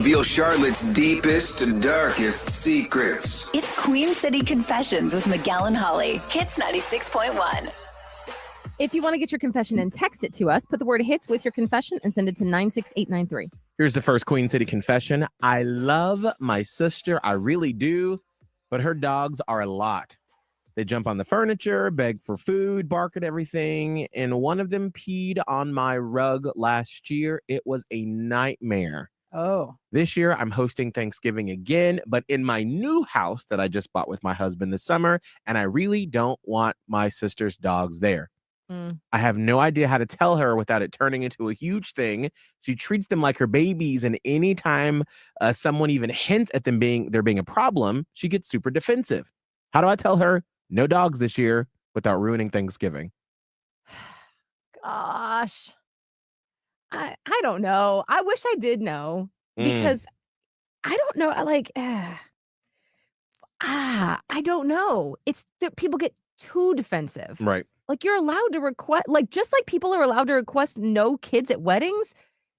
Reveal Charlotte's deepest and darkest secrets. It's Queen City Confessions with Miguel and Holly. Hits 96.1. If you want to get your confession and text it to us, put the word hits with your confession and send it to 96893. Here's the first Queen City confession. I love my sister. I really do. But her dogs are a lot. They jump on the furniture, beg for food, bark at everything. And one of them peed on my rug last year. It was a nightmare. Oh. This year, I'm hosting Thanksgiving again, but in my new house that I just bought with my husband this summer. And I really don't want my sister's dogs there. I have no idea how to tell her without it turning into a huge thing. She treats them like her babies, and anytime someone even hints at them being a problem, she gets super defensive. How do I tell her no dogs this year without ruining Thanksgiving? Gosh. I don't know. I wish I did know because I don't know. I don't know. It's that people get too defensive. Right. Like you're allowed to request, like just like people are allowed to request no kids at weddings,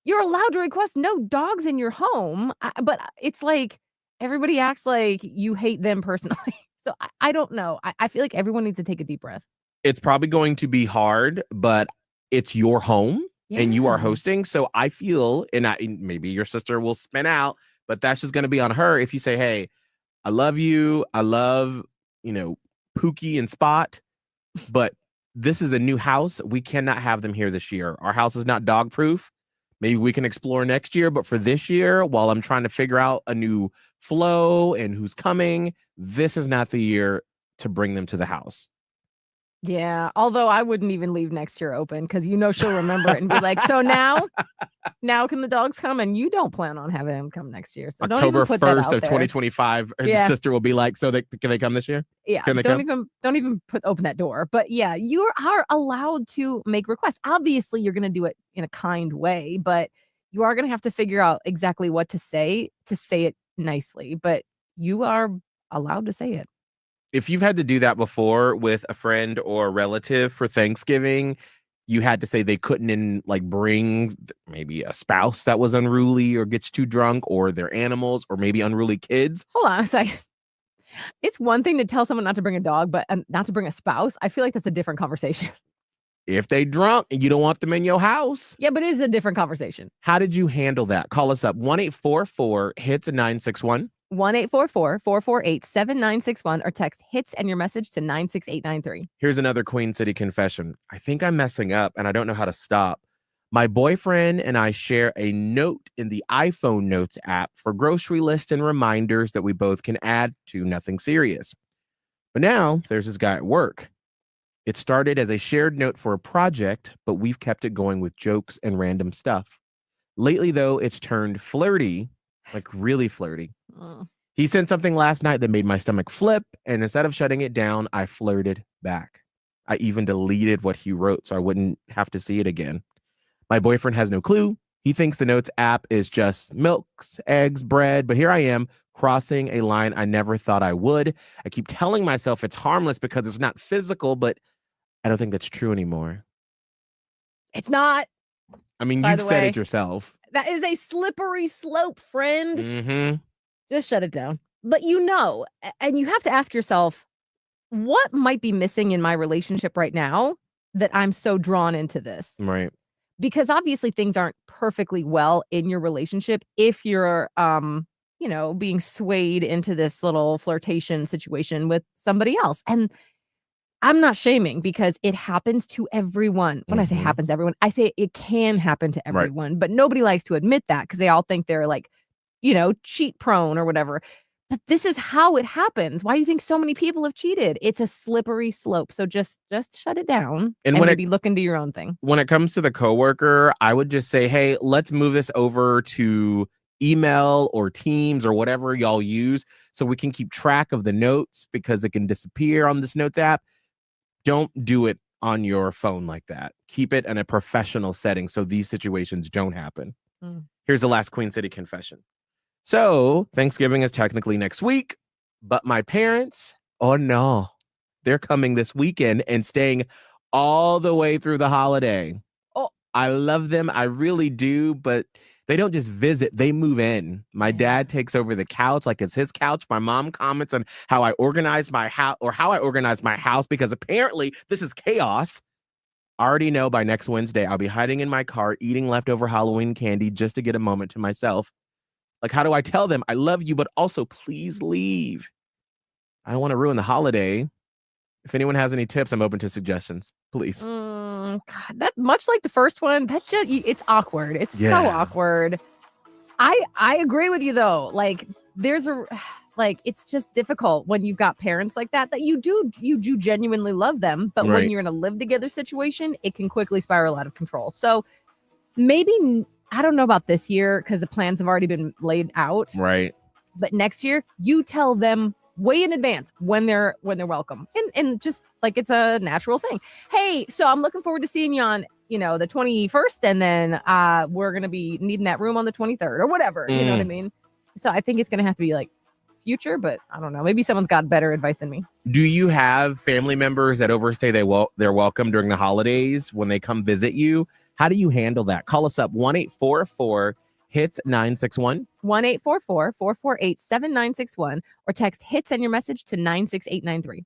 you're allowed to request no dogs in your home. But it's like everybody acts like you hate them personally. So I don't know. I feel like everyone needs to take a deep breath. It's probably going to be hard, but it's your home and you are hosting. So I feel, and maybe your sister will spin out, but that's just going to be on her. If you say, hey, I love you. I love, Pookie and Spot, but this is a new house. We cannot have them here this year. Our house is not dog proof. Maybe we can explore next year, but for this year, while I'm trying to figure out a new flow and who's coming, this is not the year to bring them to the house. Yeah, although I wouldn't even leave next year open because she'll remember it and be like, so now can the dogs come? And you don't plan on having them come next year. So October 1st of there. 2025, her sister will be like, so can they come this year? Yeah, don't even open that door. But yeah, you are allowed to make requests. Obviously, you're going to do it in a kind way, but you are going to have to figure out exactly what to say it nicely. But you are allowed to say it. If you've had to do that before with a friend or a relative for Thanksgiving, you had to say they couldn't bring maybe a spouse that was unruly or gets too drunk, or their animals, or maybe unruly kids. Hold on a second. It's one thing to tell someone not to bring a dog, but not to bring a spouse. I feel like that's a different conversation. If they drunk and you don't want them in your house. Yeah, but it is a different conversation. How did you handle that? Call us up 1-844-HITS-961. 1-844-448-7961 or text HITS and your message to 96893. Here's another Queen City confession. I think I'm messing up and I don't know how to stop. My boyfriend and I share a note in the iPhone Notes app for grocery lists and reminders that we both can add to. Nothing serious. But now there's this guy at work. It started as a shared note for a project, but we've kept it going with jokes and random stuff. Lately, though, it's turned flirty, like really flirty. He sent something last night that made my stomach flip, and instead of shutting it down, I flirted back. I even deleted what he wrote so I wouldn't have to see it again. My boyfriend has no clue. He thinks the Notes app is just milks, eggs, bread, but here I am crossing a line I never thought I would. I keep telling myself it's harmless because it's not physical, but I don't think that's true anymore. It's not. I mean, you've said it yourself. That is a slippery slope, friend. Mm-hmm. Just shut it down. But and you have to ask yourself, what might be missing in my relationship right now that I'm so drawn into this? Right. Because obviously things aren't perfectly well in your relationship if you're, being swayed into this little flirtation situation with somebody else. And I'm not shaming because it happens to everyone. When I say happens to everyone, I say it can happen to everyone, but nobody likes to admit that because they all think they're cheat prone or whatever. But this is how it happens. Why do you think so many people have cheated? It's a slippery slope. So just shut it down and maybe look into your own thing. When it comes to the coworker, I would just say, hey, let's move this over to email or Teams or whatever y'all use so we can keep track of the notes because it can disappear on this Notes app. Don't do it on your phone like that. Keep it in a professional setting so these situations don't happen. Here's the last Queen City confession. So Thanksgiving is technically next week, but my parents, oh no, they're coming this weekend and staying all the way through the holiday. Oh, I love them. I really do. But They don't just visit, they move in. My dad takes over the couch like it's his couch. My mom comments on how I organize my house because apparently this is chaos. I already know by next Wednesday, I'll be hiding in my car, eating leftover Halloween candy just to get a moment to myself. Like, how do I tell them I love you, but also please leave? I don't want to ruin the holiday. If anyone has any tips, I'm open to suggestions. Please. God, that much like the first one, that just it's awkward. It's so awkward. I agree with you though. Like there's it's just difficult when you've got parents like that you do genuinely love them, but when you're in a live together situation, it can quickly spiral out of control. So maybe I don't know about this year because the plans have already been laid out. Right. But next year, you tell them way in advance when they're welcome, and just like it's a natural thing. Hey, so I'm looking forward to seeing you on the 21st, and then we're gonna be needing that room on the 23rd or whatever. You know what I mean? So I think it's gonna have to be like future, but I don't know. Maybe someone's got better advice than me. Do you have family members that overstay their welcome during the holidays when they come visit you? How do you handle that? Call us up 1-844 HITS 961. 1-844-448-7961 or text HITS and your message to 96893.